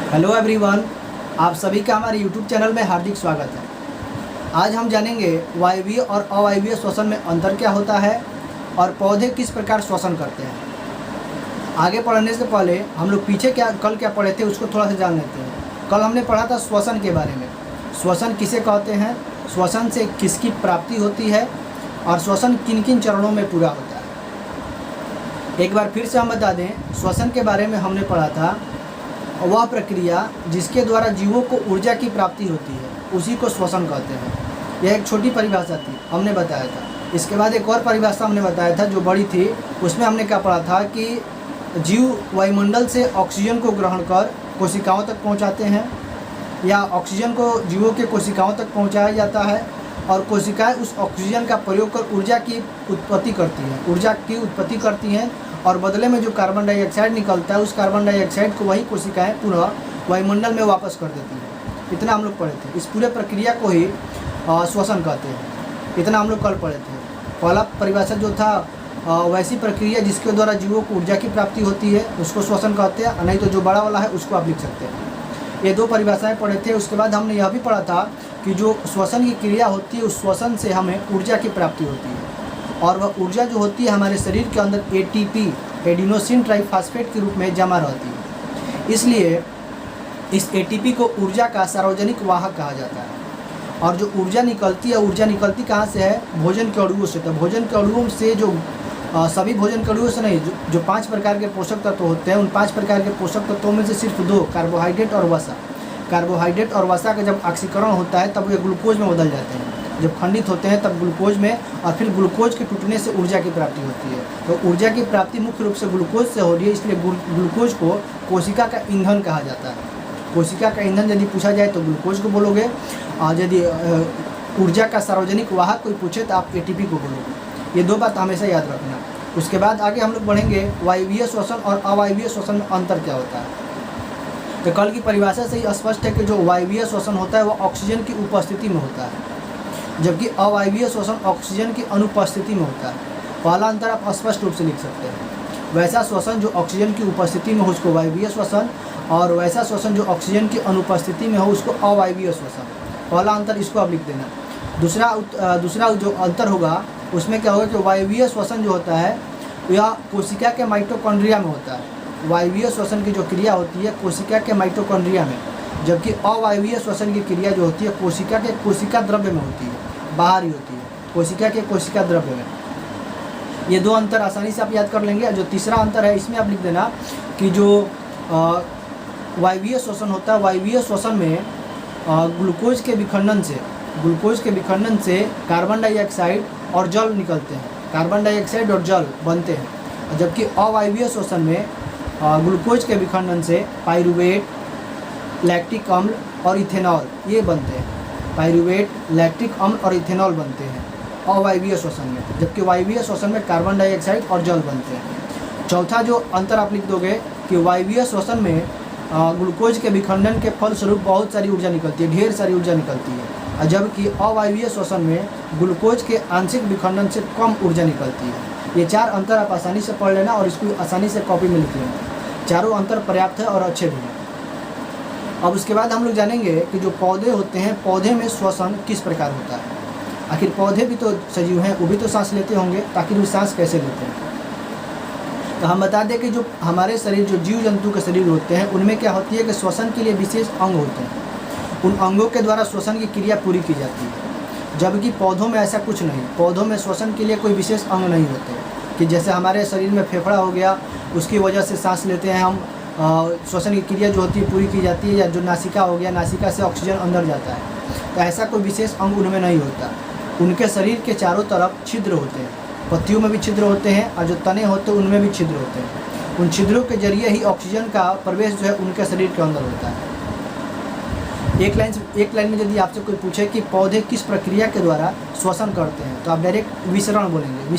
Hello everyone, आप सभी का हमारे यूट्यूब चैनल में हार्दिक स्वागत है। आज हम जानेंगे वायवीय और अवायवीय श्वसन में अंतर क्या होता है और पौधे किस प्रकार श्वसन करते हैं। आगे पढ़ने से पहले हम लोग पीछे कल क्या पढ़े थे उसको थोड़ा सा जान लेते हैं। कल हमने पढ़ा था श्वसन के बारे में। श्वसन किसे कहते हैं, श्वसन से किसकी प्राप्ति होती है और श्वसन किन किन चरणों में पूरा होता है। एक बार फिर से हम बता दें, श्वसन के बारे में हमने पढ़ा था वह प्रक्रिया जिसके द्वारा जीवों को ऊर्जा की प्राप्ति होती है उसी को श्वसन कहते हैं। यह एक छोटी परिभाषा थी, हमने बताया था। इसके बाद एक और परिभाषा हमने बताया था जो बड़ी थी। उसमें हमने क्या पढ़ा था कि जीव वायुमंडल से ऑक्सीजन को ग्रहण कर कोशिकाओं तक पहुंचाते हैं या ऑक्सीजन को जीवों के कोशिकाओं तक पहुंचाया जाता है और कोशिकाएं उस ऑक्सीजन का प्रयोग कर ऊर्जा की उत्पत्ति करती हैं और बदले में जो कार्बन डाइऑक्साइड निकलता है उस कार्बन डाइऑक्साइड को वही कोशिकाएं पुनः वायुमंडल में वापस कर देती हैं। इतना हम लोग पढ़े थे। इस पूरे प्रक्रिया को ही श्वसन कहते हैं। इतना हम लोग कल पढ़े थे। पहला परिभाषा जो था वैसी प्रक्रिया जिसके द्वारा जीवों को ऊर्जा की प्राप्ति होती है उसको श्वसन कहते हैं, नहीं तो जो बड़ा वाला है उसको आप लिख सकते हैं। ये दो परिभाषाएँ पढ़े थे। उसके बाद हमने यह भी पढ़ा था कि जो श्वसन की क्रिया होती है उस श्वसन से हमें ऊर्जा की प्राप्ति होती है और वह ऊर्जा जो होती है हमारे शरीर के अंदर ATP एडिनोसिन ट्राइफॉस्फेट के रूप में जमा रहती है। इसलिए इस ATP को ऊर्जा का सार्वजनिक वाहक कहा जाता है। और जो ऊर्जा निकलती है, ऊर्जा निकलती कहाँ से है? भोजन के अणुओं से। तो भोजन के अणुओं से जो सभी भोजन के अणुओं से नहीं, जो 5 प्रकार के पोषक तत्व होते हैं उन 5 प्रकार के पोषक तत्वों में से सिर्फ 2 कार्बोहाइड्रेट और वसा। कार्बोहाइड्रेट और वसा का जब ऑक्सीकरण होता है तब वे ग्लूकोज में बदल जाते हैं। जब खंडित होते हैं तब ग्लूकोज में, और फिर ग्लूकोज के टूटने से ऊर्जा की प्राप्ति होती है। तो ऊर्जा की प्राप्ति मुख्य रूप से ग्लूकोज से हो रही है, इसलिए ग्लूकोज को कोशिका का ईंधन कहा जाता है। कोशिका का ईंधन यदि पूछा जाए तो ग्लूकोज को बोलोगे, और यदि ऊर्जा का सार्वजनिक वाहक कोई पूछे तो आप ATP को बोलोगे। ये 2 बात हमेशा याद रखना। उसके बाद आगे हम लोग बढ़ेंगे वायवीय श्वसन और अवायवीय श्वसन में अंतर क्या होता है। तो कल की परिभाषा से ही स्पष्ट है कि जो वायवीय श्वसन होता है वह ऑक्सीजन की उपस्थिति में होता है, जबकि अवायवीय श्वसन ऑक्सीजन की अनुपस्थिति में होता है। पहला अंतर आप स्पष्ट रूप से लिख सकते हैं। वैसा श्वसन जो ऑक्सीजन की उपस्थिति में हो उसको वायवीय श्वसन, और वैसा श्वसन जो ऑक्सीजन की अनुपस्थिति में हो उसको अवायवीय श्वसन। पहला अंतर इसको आप लिख देना। दूसरा जो अंतर होगा उसमें क्या होगा कि वायवीय श्वसन जो होता है यह कोशिका के माइटोकॉन्ड्रिया में होता है। वायवीय श्वसन की जो क्रिया होती है कोशिका के माइटोकॉन्ड्रिया में, जबकि अवायवीय श्वसन की क्रिया जो होती है कोशिका के कोशिका द्रव्य में होती है, बाहर ही होती है, कोशिका के कोशिका द्रव्य में। ये 2 अंतर आसानी से आप याद कर लेंगे। जो तीसरा अंतर है इसमें आप लिख देना कि जो वायवीय श्वसन होता है, वायवीय श्वसन में ग्लूकोज के विखंडन से कार्बन डाइऑक्साइड और जल निकलते हैं, कार्बन डाइऑक्साइड और जल बनते हैं, जबकि अवायवीय श्वसन में ग्लूकोज के विखंडन से पाइरूवेट, लैक्टिक अम्ल और इथेनॉल ये बनते हैं। पाइरूवेट, लैक्टिक अम्ल और इथेनॉल बनते हैं अवायवीय श्वसन में, जबकि वायवीय श्वसन में कार्बन डाइऑक्साइड और जल बनते हैं। चौथा जो अंतर आप लिख दोगे कि वायवीय श्वसन में ग्लूकोज के विखंडन के फलस्वरूप बहुत सारी ऊर्जा निकलती है, ढेर सारी ऊर्जा निकलती है, जबकि अवायवीय श्वसन में ग्लूकोज के आंशिक विखंडन से कम ऊर्जा निकलती है। ये 4 अंतर आप आसानी से पढ़ लेना और इसको आसानी से कॉपी में लिख लेना। चारों अंतर पर्याप्त है और अच्छे भी हैं। अब उसके बाद हम लोग जानेंगे कि जो पौधे होते हैं, पौधे में श्वसन किस प्रकार होता है। आखिर पौधे भी तो सजीव हैं, वो भी तो सांस लेते होंगे, ताकि वो सांस कैसे लेते हैं। तो हम बता दें कि जो हमारे शरीर, जो जीव जंतु के शरीर होते हैं उनमें क्या होती है कि श्वसन के लिए विशेष अंग होते हैं। उन अंगों के द्वारा श्वसन की क्रिया पूरी की जाती है, जबकि पौधों में ऐसा कुछ नहीं। पौधों में श्वसन के लिए कोई विशेष अंग नहीं होते कि जैसे हमारे शरीर में फेफड़ा हो गया उसकी वजह से सांस लेते हैं हम, श्वसन की क्रिया जो होती है पूरी की जाती है, या जो नासिका हो गया, नासिका से ऑक्सीजन अंदर जाता है। तो ऐसा कोई विशेष अंग उनमें नहीं होता। उनके शरीर के चारों तरफ छिद्र होते हैं, पत्तियों में भी छिद्र होते हैं और जो तने होते हैं उनमें भी छिद्र होते हैं। उन छिद्रों के जरिए ही ऑक्सीजन का प्रवेश जो है उनके शरीर के अंदर होता है। एक लाइन में यदि आपसे कोई पूछे कि पौधे किस प्रक्रिया के द्वारा श्वसन करते हैं तो आप डायरेक्ट विसरण बोलेंगे।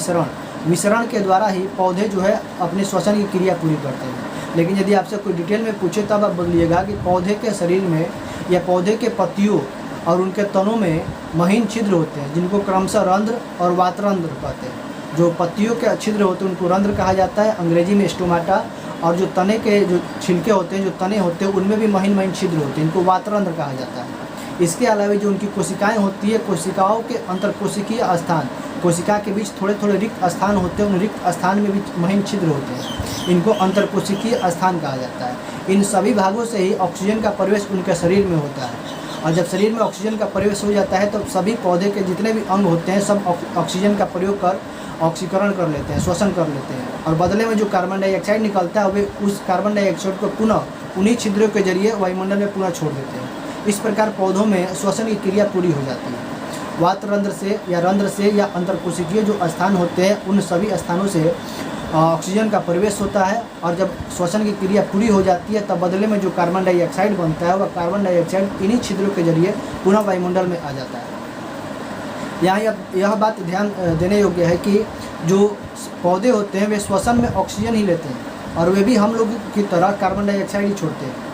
विसरण के द्वारा ही पौधे जो है अपने श्वसन की क्रिया पूरी करते हैं। लेकिन यदि आपसे कोई डिटेल में पूछे तब आप बोलिएगा कि पौधे के शरीर में या पौधे के पत्तियों और उनके तनों में महीन छिद्र होते हैं, जिनको क्रमशः रंध्र और वातरंध्र कहते हैं। जो पत्तियों के छिद्र होते हैं उनको रंध्र कहा जाता है, अंग्रेजी में स्टोमाटा, और जो तने के जो छिलके होते हैं, जो तने होते हैं, उनमें भी महीन महीन छिद्र होते हैं, इनको वातरंध्र कहा जाता है। इसके अलावा जो उनकी कोशिकाएं होती है, कोशिकाओं के अंतरकोशिकीय स्थान, कोशिका के बीच थोड़े थोड़े रिक्त स्थान होते हैं, उन रिक्त स्थान में भी महीन छिद्र होते हैं, इनको अंतरकोशिकीय स्थान कहा जाता है। इन सभी भागों से ही ऑक्सीजन का प्रवेश उनके शरीर में होता है, और जब शरीर में ऑक्सीजन का प्रवेश हो जाता है तो सभी पौधे के जितने भी अंग होते हैं सब ऑक्सीजन का प्रयोग कर ऑक्सीकरण कर लेते हैं, श्वसन कर लेते हैं, और बदले में जो कार्बन डाइऑक्साइड निकलता है वे उस कार्बन डाइऑक्साइड को पुनः उन्हीं छिद्रों के जरिए वायुमंडल में पुनः छोड़ देते हैं। इस प्रकार पौधों में श्वसन की क्रिया पूरी हो जाती है। वातरंध्र से या रंध्र से या अंतरकोशिकीय जो स्थान होते हैं, उन सभी स्थानों से ऑक्सीजन का प्रवेश होता है, और जब श्वसन की क्रिया पूरी हो जाती है तब बदले में जो कार्बन डाइऑक्साइड बनता है वह कार्बन डाइऑक्साइड इन्हीं छिद्रों के जरिए पुनः वायुमंडल में आ जाता है। यहाँ यह बात ध्यान देने योग्य है कि जो पौधे होते हैं वे श्वसन में ऑक्सीजन ही लेते हैं, और वे भी हम लोग की तरह कार्बन डाइऑक्साइड ही छोड़ते हैं।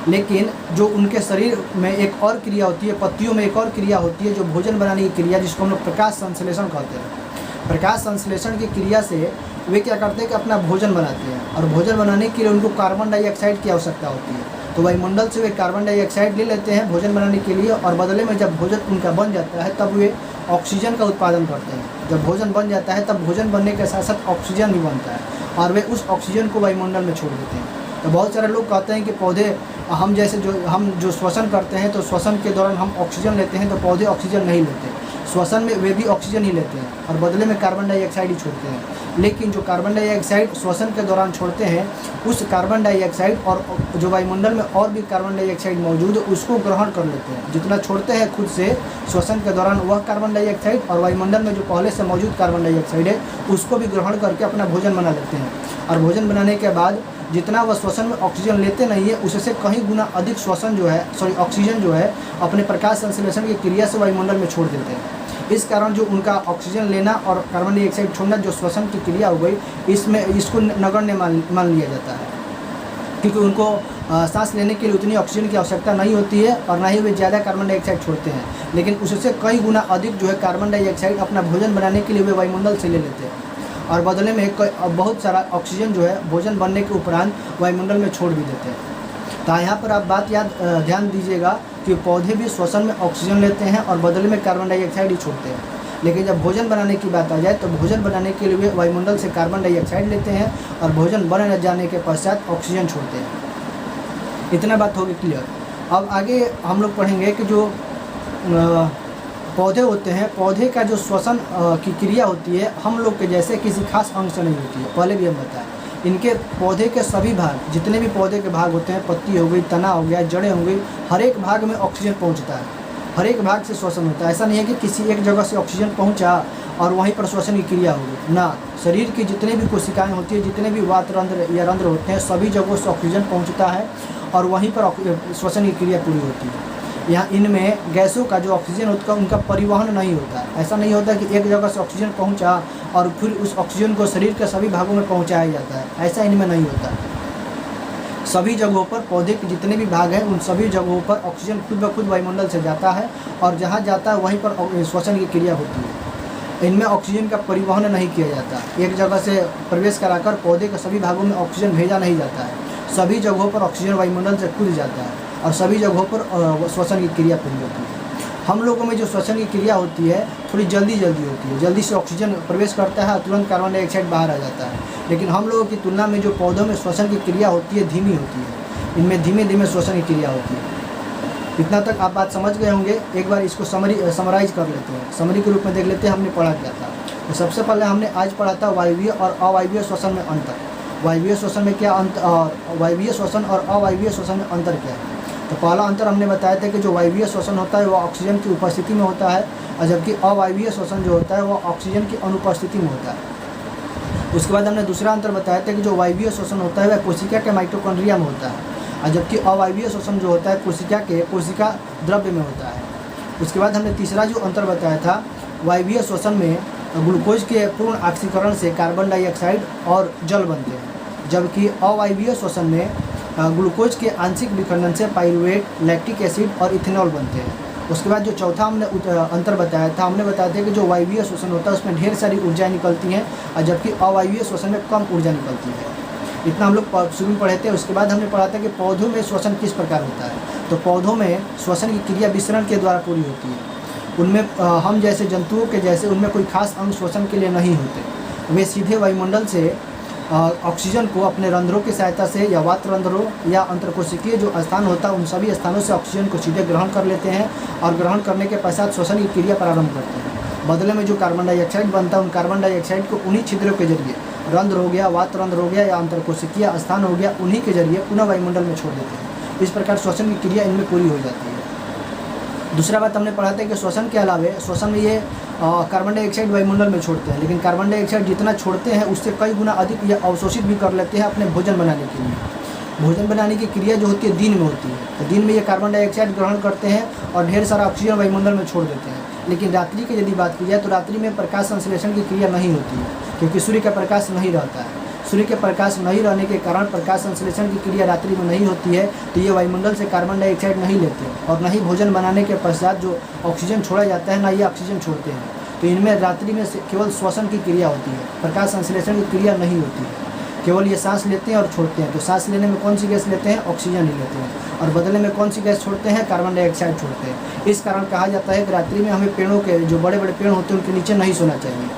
लेकिन जो उनके शरीर में एक और क्रिया होती है, पत्तियों में एक और क्रिया होती है जो भोजन बनाने की क्रिया, जिसको हम लोग प्रकाश संश्लेषण कहते हैं। प्रकाश संश्लेषण की क्रिया से वे क्या करते हैं कि अपना भोजन बनाते हैं, और भोजन बनाने के लिए उनको कार्बन डाइऑक्साइड की आवश्यकता होती है। तो वायुमंडल से वे कार्बन डाइऑक्साइड ले लेते हैं भोजन बनाने के लिए, और बदले में जब भोजन उनका बन जाता है तब वे ऑक्सीजन का उत्पादन करते हैं। जब भोजन बन जाता है तब भोजन बनने के साथ साथ ऑक्सीजन भी बनता है, और वे उस ऑक्सीजन को वायुमंडल में छोड़ देते हैं। तो बहुत सारे लोग कहते हैं कि पौधे हम जो श्वसन करते हैं तो श्वसन के दौरान हम ऑक्सीजन लेते हैं, तो पौधे ऑक्सीजन नहीं लेते। श्वसन में वे भी ऑक्सीजन ही लेते हैं और बदले में कार्बन डाइऑक्साइड ही छोड़ते हैं। लेकिन जो कार्बन डाइऑक्साइड श्वसन के दौरान छोड़ते हैं, उस कार्बन डाइऑक्साइड और जो वायुमंडल में और भी कार्बन डाइऑक्साइड मौजूद है उसको ग्रहण कर लेते हैं। जितना छोड़ते हैं खुद से श्वसन के दौरान वह कार्बन डाइऑक्साइड, और वायुमंडल में जो पहले से मौजूद कार्बन डाइऑक्साइड है उसको भी ग्रहण करके अपना भोजन बना लेते हैं। और भोजन बनाने के बाद जितना वह श्वसन में ऑक्सीजन लेते नहीं है उससे कहीं गुना अधिक ऑक्सीजन जो है अपने प्रकाश संश्लेषण की क्रिया से वायुमंडल में छोड़ देते हैं। इस कारण जो उनका ऑक्सीजन लेना और कार्बन डाइऑक्साइड छोड़ना जो श्वसन की क्रिया हो गई, इसको नगण्य मान लिया जाता है, क्योंकि उनको सांस लेने के लिए उतनी ऑक्सीजन की आवश्यकता नहीं होती है और ना ही वे ज़्यादा कार्बन डाइऑक्साइड छोड़ते हैं। लेकिन उससे कई गुना अधिक जो है कार्बन डाइऑक्साइड अपना भोजन बनाने के लिए वे वायुमंडल से ले लेते हैं, और बदले में बहुत सारा ऑक्सीजन जो है भोजन बनने के उपरांत वायुमंडल में छोड़ भी देते हैं। तो यहाँ पर आप बात ध्यान दीजिएगा कि पौधे भी श्वसन में ऑक्सीजन लेते हैं और बदले में कार्बन डाइऑक्साइड ही छोड़ते हैं। लेकिन जब भोजन बनाने की बात आ जाए तो भोजन बनाने के लिए वायुमंडल से कार्बन डाइऑक्साइड लेते हैं और भोजन बन जाने के पश्चात ऑक्सीजन छोड़ते हैं। इतना बात होगी क्लियर। अब आगे हम लोग पढ़ेंगे कि जो पौधे होते हैं, पौधे का जो श्वसन की क्रिया होती है हम लोग के जैसे किसी खास अंग से नहीं होती है। पहले भी हम बताएं, इनके पौधे के सभी भाग, जितने भी पौधे के भाग होते हैं, पत्ती हो गई, तना हो गया, जड़ें हो गई, हर एक भाग में ऑक्सीजन पहुंचता है, हर एक भाग से श्वसन होता है। ऐसा नहीं है कि किसी एक जगह से ऑक्सीजन पहुंचा और वहीं पर श्वसन की क्रिया होगी ना। शरीर की जितने भी कोशिकाएं होती है, जितने भी वातरंध्र या रंध्र होते हैं, सभी जगहों से ऑक्सीजन पहुँचता है और वहीं पर श्वसन की क्रिया पूरी होती है। यहाँ इनमें गैसों का जो ऑक्सीजन होता है उनका परिवहन नहीं होता है। ऐसा नहीं होता कि एक जगह से ऑक्सीजन पहुँचा और फिर उस ऑक्सीजन को शरीर के सभी भागों में पहुँचाया जाता है, ऐसा इनमें नहीं होता। सभी जगहों पर पौधे के जितने भी भाग हैं उन सभी जगहों पर ऑक्सीजन खुद ब खुद वायुमंडल से जाता है, और जहाँ जाता है वहीं पर श्वसन की क्रिया होती है। इनमें ऑक्सीजन का परिवहन नहीं किया जाता, एक जगह से प्रवेश कराकर पौधे के सभी भागों में ऑक्सीजन भेजा नहीं जाता है। सभी जगहों पर ऑक्सीजन वायुमंडल से खुद जाता है और सभी जगहों पर श्वसन की क्रिया पूरी होती है। हम लोगों में जो श्वसन की क्रिया होती है थोड़ी जल्दी होती है, जल्दी से ऑक्सीजन प्रवेश करता है और तुरंत कार्बन डाइऑक्साइड बाहर आ जाता है। लेकिन हम लोगों की तुलना में जो पौधों में श्वसन की क्रिया होती है धीमी होती है, इनमें धीमे धीमे श्वसन की क्रिया होती है। इतना तक आप बात समझ गए होंगे। एक बार इसको समराइज कर लेते हैं, समरी के रूप में देख लेते हैं हमने पढ़ा क्या था। तो सबसे पहले हमने आज पढ़ा था वायवीय और अवायवीय श्वसन में अंतर। वायवीय श्वसन में क्या अंतर और वायवीय श्वसन और अवायवीय श्वसन में अंतर क्या है। तो पहला अंतर हमने बताया था कि जो वायवीय श्वसन होता है वह ऑक्सीजन की उपस्थिति में होता है, और जबकि अवायवीय श्वसन जो होता है वह ऑक्सीजन की अनुपस्थिति में होता है। उसके बाद हमने दूसरा अंतर बताया था कि जो वायवीय श्वसन होता है वह कोशिका के माइटोकॉन्ड्रिया में होता है, और जबकि अवायवीय श्वसन जो होता है कोशिका द्रव्य में होता है। उसके बाद हमने तीसरा जो अंतर बताया था, वायवीय श्वसन में ग्लूकोज के पूर्ण ऑक्सीकरण से कार्बन डाइऑक्साइड और जल बनते हैं, जबकि अवायवीय श्वसन में ग्लूकोज के आंशिक विखंडन से पाइरुवेट, लैक्टिक एसिड और इथेनॉल बनते हैं। उसके बाद जो चौथा हमने अंतर बताया था, हमने बताया था कि जो वायवीय श्वसन होता है उसमें ढेर सारी ऊर्जा निकलती हैं, और जबकि अवायवीय श्वसन में कम ऊर्जा निकलती है। इतना हम लोग शुरू में पढ़े थे। उसके बाद हमने पढ़ा था कि पौधों में श्वसन किस प्रकार होता है। तो पौधों में श्वसन की क्रिया विसरण के द्वारा पूरी होती है। उनमें हम जैसे जंतुओं के जैसे उनमें कोई खास अंग श्वसन के लिए नहीं होते। वे सीधे वायुमंडल से ऑक्सीजन को अपने रंध्रों की सहायता से या वात रंध्रों या अंतरकोशिकीय जो स्थान होता है उन सभी स्थानों से ऑक्सीजन को सीधे ग्रहण कर लेते हैं और ग्रहण करने के पश्चात श्वसन की क्रिया प्रारंभ करते हैं। बदले में जो कार्बन डाइऑक्साइड बनता है उन कार्बन डाइऑक्साइड को उन्हीं छिद्रों के जरिए, रंध्र हो गया, वात रंध्र हो गया या अंतरकोशिकीय स्थान हो गया, उन्हीं के जरिए पुनः वायुमंडल में छोड़ देते हैं। इस प्रकार श्वसन की क्रिया इनमें पूरी हो जाती है। दूसरा बात हमने पढ़ा था कि श्वसन के अलावे श्वसन में ये कार्बन डाइऑक्साइड वायुमंडल में छोड़ते हैं, लेकिन कार्बन डाइऑक्साइड जितना छोड़ते हैं उससे कई गुना अधिक ये अवशोषित भी कर लेते हैं अपने भोजन बनाने के लिए। भोजन बनाने की क्रिया जो होती है दिन में होती है, तो दिन में ये कार्बन डाइऑक्साइड ग्रहण करते हैं और ढेर सारा ऑक्सीजन वायुमंडल में छोड़ देते हैं। लेकिन रात्रि की यदि बात की जाए तो रात्रि में प्रकाश संश्लेषण की क्रिया नहीं होती है, क्योंकि सूर्य का प्रकाश नहीं रहता है। सूर्य के प्रकाश नहीं रहने के कारण प्रकाश संश्लेषण की क्रिया रात्रि में नहीं होती है, तो ये वायुमंडल से कार्बन डाइऑक्साइड नहीं लेते और न ही भोजन बनाने के पश्चात जो ऑक्सीजन छोड़ा जाता है ना ये ऑक्सीजन छोड़ते हैं। तो इनमें रात्रि में केवल श्वसन की क्रिया होती है, प्रकाश संश्लेषण की क्रिया नहीं होती है। केवल ये सांस लेते हैं और छोड़ते हैं। तो सांस लेने में कौन सी गैस लेते हैं? ऑक्सीजन ही लेते हैं। और बदले में कौन सी गैस छोड़ते हैं? कार्बन डाइऑक्साइड छोड़ते हैं। इस कारण कहा जाता है कि रात्रि में हमें पेड़ों के जो बड़े बड़े पेड़ होते हैं उनके नीचे नहीं सोना चाहिए।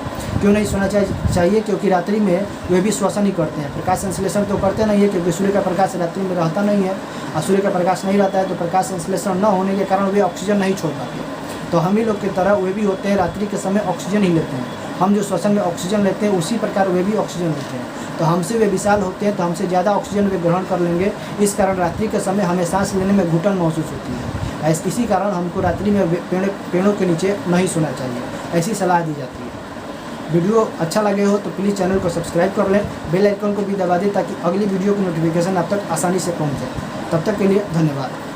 क्यों नहीं सोना चाहिए? क्योंकि रात्रि में वे भी श्वसन ही करते हैं, प्रकाश संश्लेषण तो करते नहीं है, क्योंकि सूर्य का प्रकाश रात्रि में रहता नहीं है और सूर्य का प्रकाश नहीं रहता है तो प्रकाश संश्लेषण न होने के कारण वे ऑक्सीजन नहीं छोड़ पाते। तो हम ही लोग की तरह वे भी होते हैं, रात्रि के समय ऑक्सीजन ही लेते हैं। हम जो श्वसन में ऑक्सीजन लेते हैं उसी प्रकार वे भी ऑक्सीजन लेते हैं। तो हमसे वे विशाल होते हैं, तो हमसे ज़्यादा ऑक्सीजन वे ग्रहण कर लेंगे। इस कारण रात्रि के समय हमें सांस लेने में घुटन महसूस होती है। इसी कारण हमको रात्रि में पेड़ों के नीचे नहीं सोना चाहिए, ऐसी सलाह दी जाती है। वीडियो अच्छा लगे हो तो प्लीज़ चैनल को सब्सक्राइब कर लें, बेल आइकन को भी दबा दें ताकि अगली वीडियो की नोटिफिकेशन आप तक आसानी से पहुँच जाए। तब तक के लिए धन्यवाद।